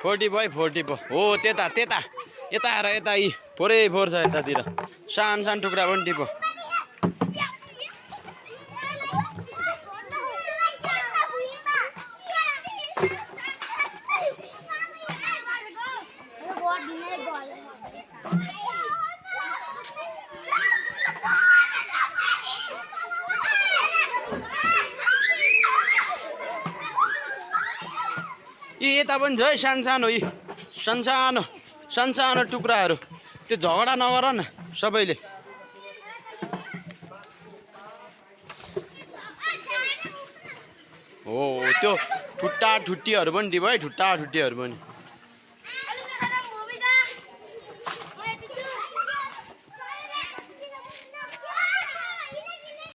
40 by 40 पो हो त्यता त्यता यता आएर यता यी फोरै फोर छ यतातिर सानो सानो टुक्रा पनि टिपो यी यता पनि छ है सानो यी सानो सानो टुक्राहरू त्यो झगडा नगर न सबैले हो त्यो ठुट्टा ठुट्टीहरू पनि टिप है ठुट्टा ठुट्टीहरू पनि